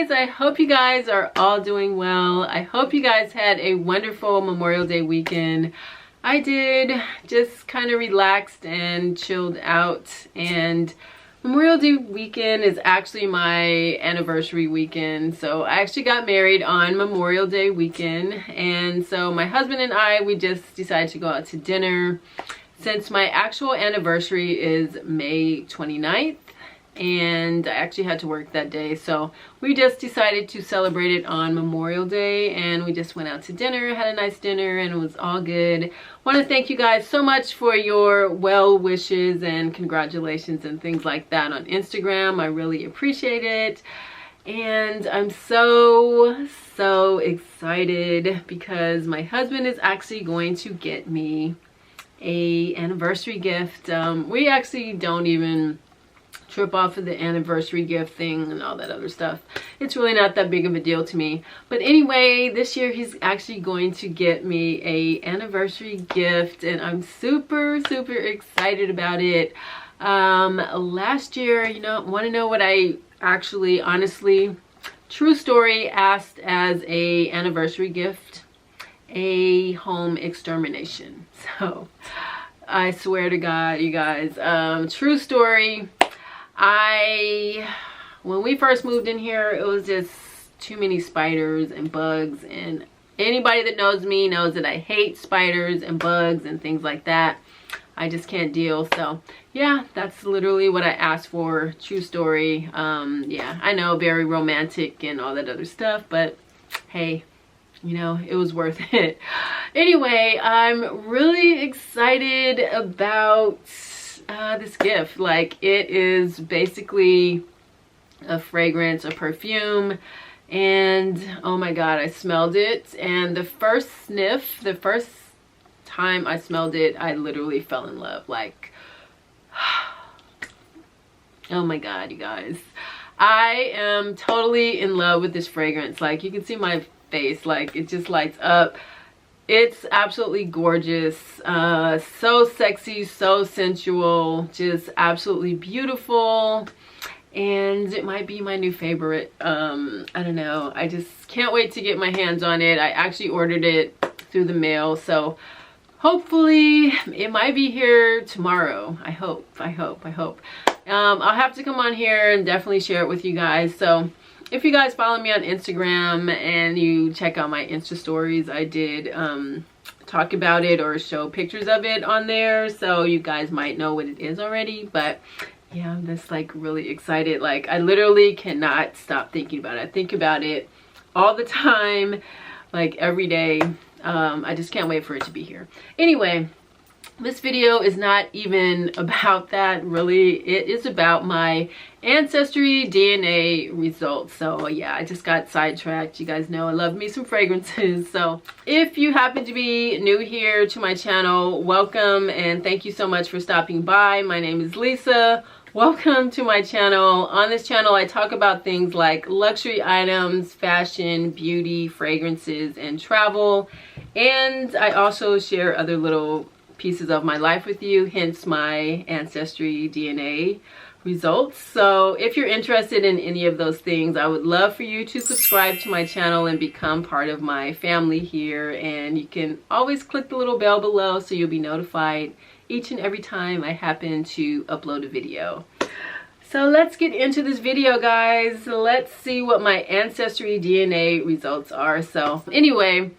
guys, I hope you guys are all doing well. I hope you guys had a wonderful Memorial Day weekend. I did, just kind of relaxed and chilled out, and Memorial Day weekend is actually my anniversary weekend. So I actually got married on Memorial Day weekend, and so my husband and I, we just decided to go out to dinner since my actual anniversary is May 29th. And I actually had to work that day, so we just decided to celebrate it on Memorial Day, and we just went out to dinner, had a nice dinner, and it was all good. Want to thank you guys so much for your well wishes and congratulations and things like that on Instagram. I really appreciate it, and I'm so excited because my husband is actually going to get me a anniversary gift. We actually don't even trip off of the anniversary gift thing and all that other stuff. It's really not that big of a deal to me. But anyway, this year he's actually going to get me a anniversary gift, and I'm super excited about it. Last year, you know, want to know what I actually, honestly, true story, asked as a anniversary gift? A home extermination. So I swear to God, you guys, true story. When we first moved in here, it was just too many spiders and bugs, and anybody that knows me knows that I hate spiders and bugs and things like that. I just can't deal. So yeah, that's literally what I asked for. True story. Yeah, I know, very romantic and all that other stuff, but hey, you know, it was worth it. Anyway, I'm really excited about this gift. Like, it is basically a fragrance, a perfume, and oh my God, I smelled it, and the first sniff, the first time I smelled it, I literally fell in love. Like, oh my God, you guys, I am totally in love with this fragrance. Like, you can see my face, like it just lights up. It's absolutely gorgeous, so sexy, so sensual, just absolutely beautiful, and it might be my new favorite. I don't know, I just can't wait to get my hands on it. I actually ordered it through the mail, so hopefully it might be here tomorrow. I hope. I'll have to come on here and definitely share it with you guys. So if you guys follow me on Instagram and you check out my Insta stories, I did talk about it or show pictures of it on there, so you guys might know what it is already. But yeah, I'm just like really excited. Like, I literally cannot stop thinking about it. I think about it all the time, like every day. I just can't wait for it to be here. Anyway, this video is not even about that, really. It is about my Ancestry DNA results. So yeah, I just got sidetracked. You guys know I love me some fragrances. So if you happen to be new here to my channel, welcome, and thank you so much for stopping by. My name is Lisa. Welcome to my channel. On this channel, I talk about things like luxury items, fashion, beauty, fragrances, and travel. And I also share other little pieces of my life with you, hence my Ancestry DNA results. So if you're interested in any of those things, I would love for you to subscribe to my channel and become part of my family here. And you can always click the little bell below so you'll be notified each and every time I happen to upload a video. So let's get into this video, guys. Let's see what my Ancestry DNA results are. So anyway,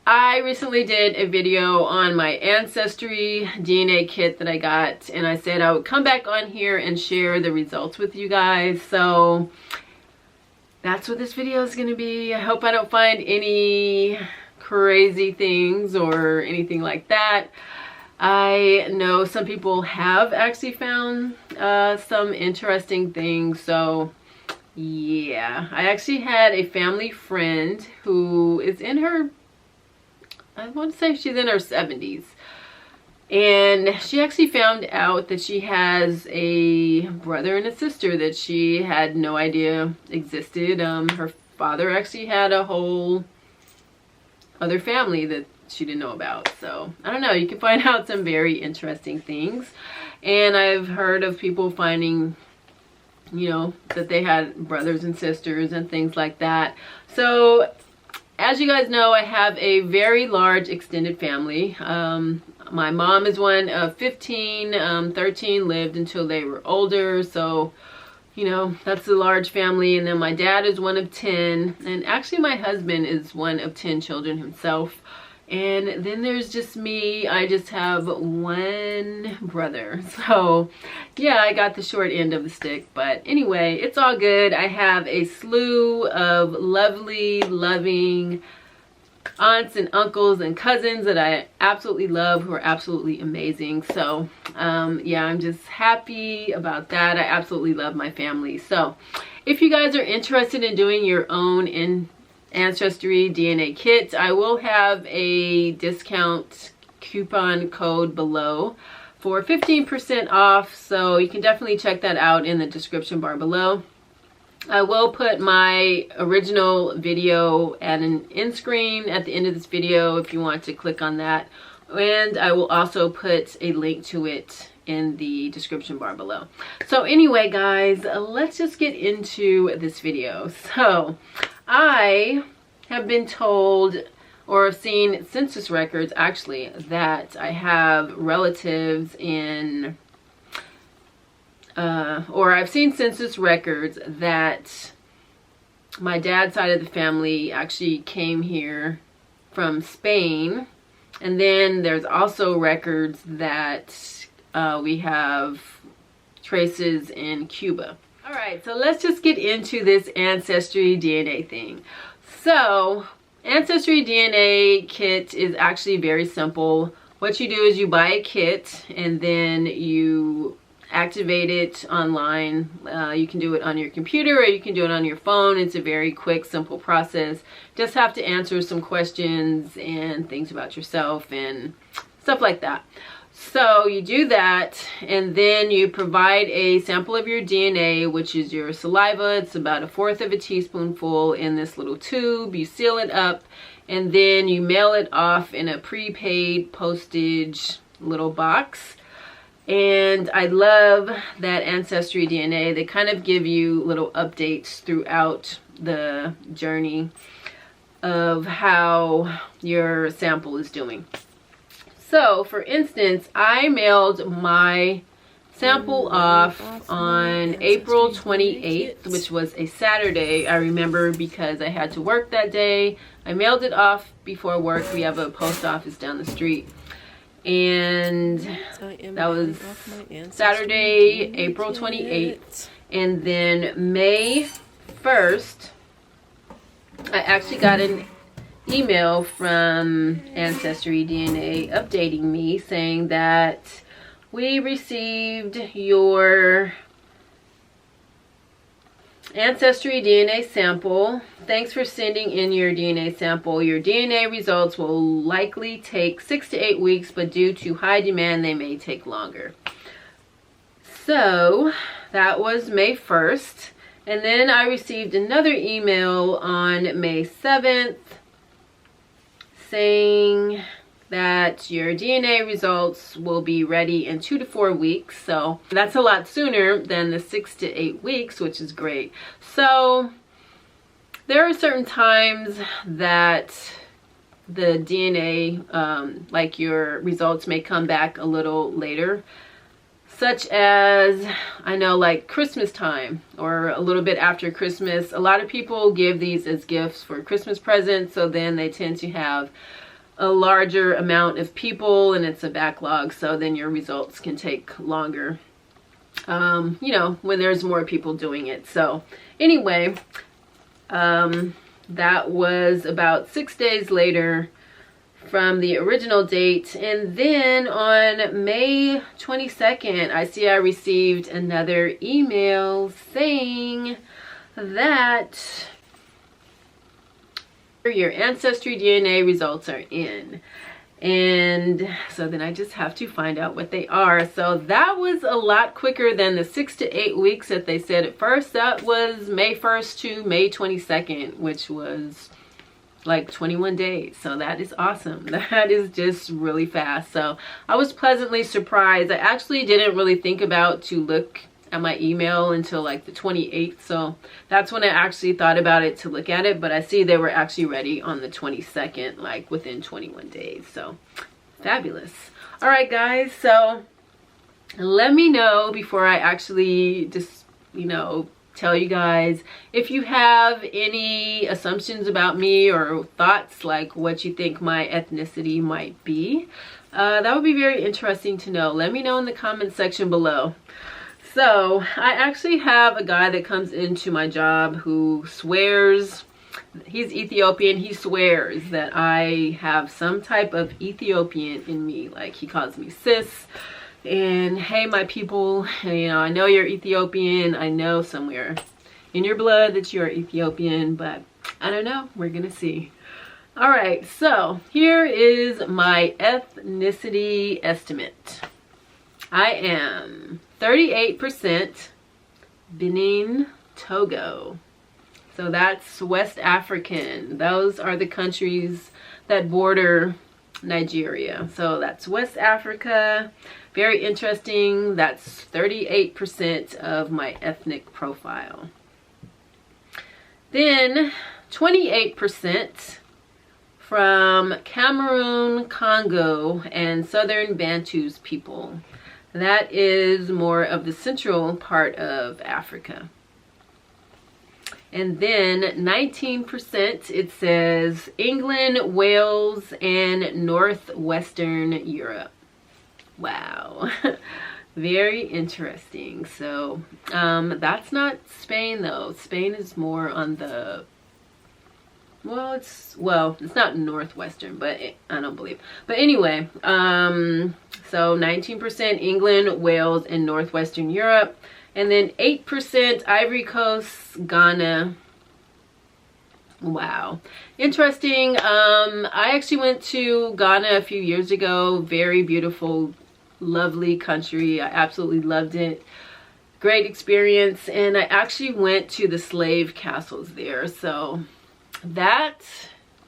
I recently did a video on my Ancestry DNA kit that I got, and I said I would come back on here and share the results with you guys. So that's what this video is going to be. I hope I don't find any crazy things or anything like that. I know some people have actually found some interesting things. So yeah, I actually had a family friend who is in her, I want to say she's in her 70s, and she actually found out that she has a brother and a sister that she had no idea existed. Her father actually had a whole other family that she didn't know about. So I don't know, you can find out some very interesting things, and I've heard of people finding you know, that they had brothers and sisters and things like that. So as you guys know, I have a very large extended family. My mom is one of 15, 13 lived until they were older, so you know, that's a large family. And then my dad is one of 10, and actually my husband is one of 10 children himself. And then there's just me. I just have one brother. So yeah, I got the short end of the stick, but anyway, it's all good. I have a slew of lovely, loving aunts and uncles and cousins that I absolutely love, who are absolutely amazing. So yeah, I'm just happy about that. I absolutely love my family. So if you guys are interested in doing your own Ancestry DNA kit, I will have a discount coupon code below for 15% off, so you can definitely check that out in the description bar below. I will put my original video at an end screen at the end of this video if you want to click on that, and I will also put a link to it in the description bar below. So anyway guys, let's just get into this video. So I have been told, or seen census records actually, that I have relatives in or I've seen census records that my dad's side of the family actually came here from Spain. And then there's also records that we have traces in Cuba. All right, so let's just get into this Ancestry DNA thing. So Ancestry DNA kit is actually very simple. What you do is you buy a kit and then you activate it online. You can do it on your computer or you can do it on your phone. It's a very quick, simple process. Just have to answer some questions and things about yourself and stuff like that. So you do that, and then you provide a sample of your DNA, which is your saliva. It's about 1/4 of a teaspoonful in this little tube. You seal it up, and then you mail it off in a prepaid postage little box. And I love that Ancestry DNA. They kind of give you little updates throughout the journey of how your sample is doing. So for instance, I mailed my sample off on April 28th, which was a Saturday. I remember because I had to work that day. I mailed it off before work. We have a post office down the street. And that was Saturday, April 28th. And then May 1st, I actually got an email from Ancestry DNA updating me saying that we received your Ancestry DNA sample. Thanks for sending in your DNA sample. Your DNA results will likely take 6 to 8 weeks, but due to high demand, they may take longer. So that was May 1st. And then I received another email on May 7th saying that your DNA results will be ready in 2 to 4 weeks. So that's a lot sooner than the 6 to 8 weeks, which is great. So there are certain times that the DNA, like your results may come back a little later, such as, I know, like Christmas time or a little bit after Christmas. A lot of people give these as gifts for Christmas presents, so then they tend to have a larger amount of people and it's a backlog, so then your results can take longer, you know, when there's more people doing it. So anyway, that was about 6 days later from the original date. And then on May 22nd, I see I received another email saying that your Ancestry DNA results are in. And so then I just have to find out what they are. So that was a lot quicker than the 6 to 8 weeks that they said at first. That was May 1st to May 22nd, which was like 21 days. So that is awesome. That is just really fast. So I was pleasantly surprised. I actually didn't really think about to look at my email until like the 28th. So that's when I actually thought about it to look at it. But I see they were actually ready on the 22nd, like within 21 days. So fabulous. All right, guys. So let me know before I actually just, you know, tell you guys if you have any assumptions about me or thoughts, like what you think my ethnicity might be. That would be very interesting to know. Let me know in the comment section below. So I actually have a guy that comes into my job who swears, he's Ethiopian, he swears that I have some type of Ethiopian in me. Like, he calls me sis and hey my people, you know, I know you're Ethiopian, I know somewhere in your blood that you're Ethiopian, but I don't know, we're gonna see. All right, so here is my ethnicity estimate. I am 38% Benin, Togo. So that's West African. Those are the countries that border Nigeria. So that's West Africa. Very interesting. That's 38% of my ethnic profile. Then 28% from Cameroon, Congo, and Southern Bantus people. That is more of the central part of Africa. And then 19%, it says England, Wales, and Northwestern Europe. Wow. Very interesting. So that's not Spain though. Spain is more on the, well, it's not Northwestern, but I don't believe. But anyway, so 19% England, Wales, and Northwestern Europe. And then 8% Ivory Coast, Ghana. Wow. Interesting. I actually went to Ghana a few years ago. Very beautiful, lovely country. I absolutely loved it. Great experience. And I actually went to the slave castles there. So that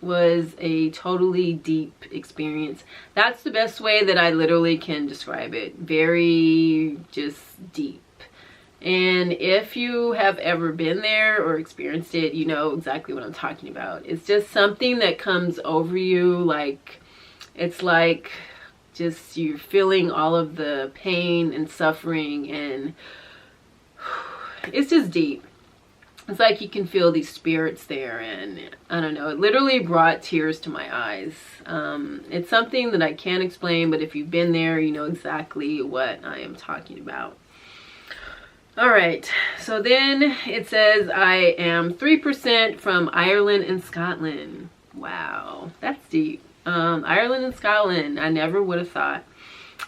was a totally deep experience. That's the best way that I literally can describe it. Very just deep. And if you have ever been there or experienced it, you know exactly what I'm talking about. It's just something that comes over you, like it's like just you're feeling all of the pain and suffering, and it's just deep. It's like you can feel these spirits there, and I don't know, it literally brought tears to my eyes. It's something that I can't explain, but if you've been there, you know exactly what I am talking about. All right, so then it says I am 3% from Ireland and Scotland. Wow, that's deep. Ireland and Scotland, I never would have thought,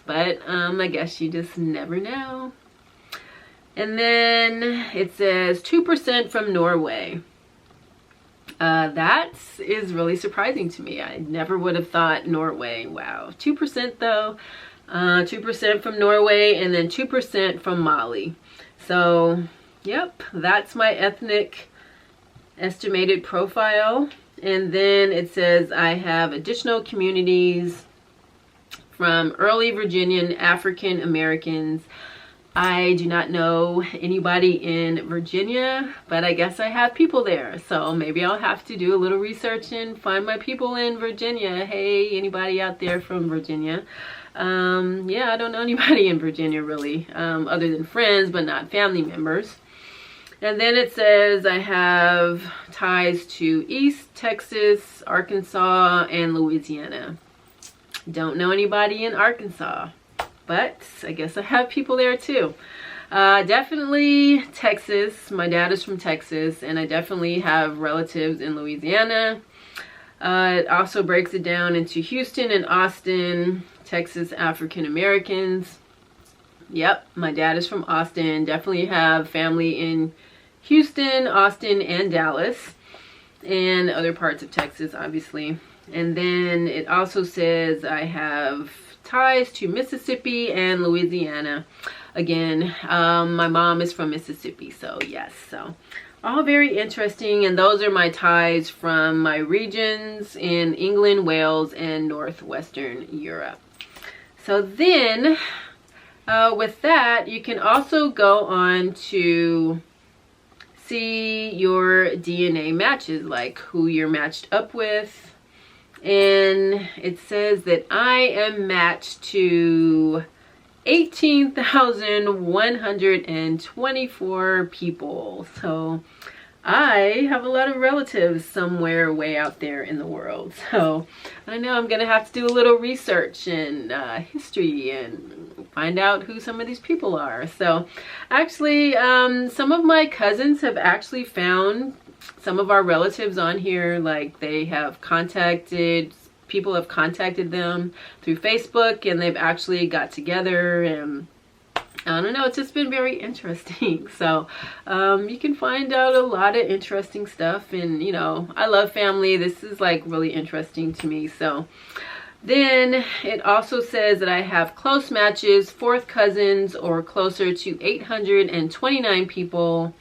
but I guess you just never know. And then it says 2% from Norway. That is really surprising to me. I never would have thought Norway. Wow, 2% though. 2% from Norway, and then 2% from Mali. So, yep, that's my ethnic estimated profile. And then it says I have additional communities from early Virginian African Americans. I do not know anybody in Virginia, but I guess I have people there. So maybe I'll have to do a little research and find my people in Virginia. Hey, anybody out there from Virginia? Yeah, I don't know anybody in Virginia really, other than friends, but not family members. And then it says I have ties to East Texas, Arkansas, and Louisiana. Don't know anybody in Arkansas, but I guess I have people there too. Definitely Texas. My dad is from Texas, and I definitely have relatives in Louisiana. It also breaks it down into Houston and Austin, Texas African Americans. Yep, my dad is from Austin. Definitely have family in Houston, Austin, and Dallas, and other parts of Texas, obviously. And then it also says I have ties to Mississippi and Louisiana. Again, my mom is from Mississippi, so yes. So all very interesting, and those are my ties from my regions in England, Wales, and Northwestern Europe. So then with that, you can also go on to see your DNA matches, like who you're matched up with. And it says that I am matched to 18,124 people. So I have a lot of relatives somewhere way out there in the world. So I know I'm gonna have to do a little research and history and find out who some of these people are. So actually, some of my cousins have actually found some of our relatives on here. Like they have people have contacted them through Facebook, and they've actually got together, and I don't know, it's just been very interesting. So you can find out a lot of interesting stuff, and you know, I love family. This is like really interesting to me. So then it also says that I have close matches, fourth cousins, or closer to 829 people,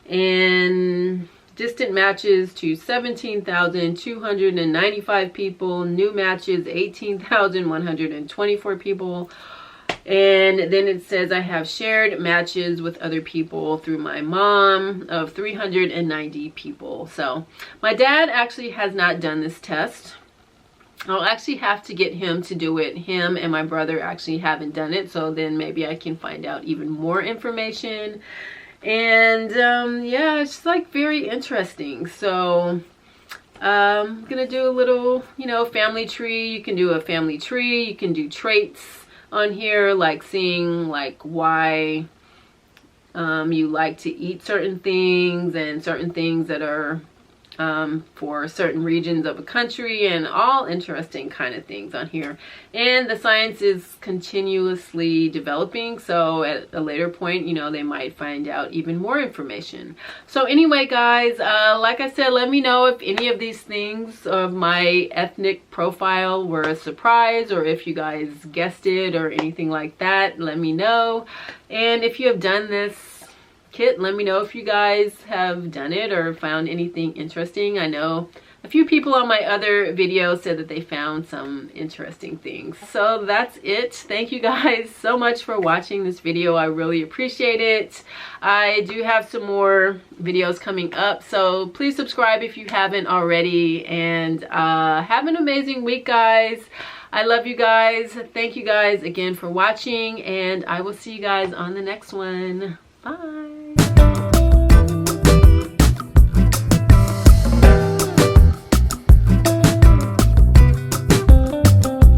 and distant matches to 17,295 people, new matches 18,124 people. And then it says I have shared matches with other people through my mom of 390 people. So my dad actually has not done this test. I'll actually have to get him to do it. Him and my brother actually haven't done it, so then maybe I can find out even more information. And yeah, it's like very interesting. So I'm gonna do a little, you know, family tree. You can do a family tree. You can do traits on here, like seeing like why you like to eat certain things, and certain things that are for certain regions of a country, and all interesting kind of things on here. And the science is continuously developing, so at a later point, you know, they might find out even more information. So anyway, guys, like I said, let me know if any of these things of my ethnic profile were a surprise, or if you guys guessed it or anything like that. Let me know. And if you have done this kit, let me know if you guys have done it or found anything interesting. I know a few people on my other videos said that they found some interesting things. So that's it. Thank you guys so much for watching this video. I really appreciate it. I do have some more videos coming up, so please subscribe if you haven't already, and have an amazing week, guys. I love you guys. Thank you guys again for watching, and I will see you guys on the next one. Bye.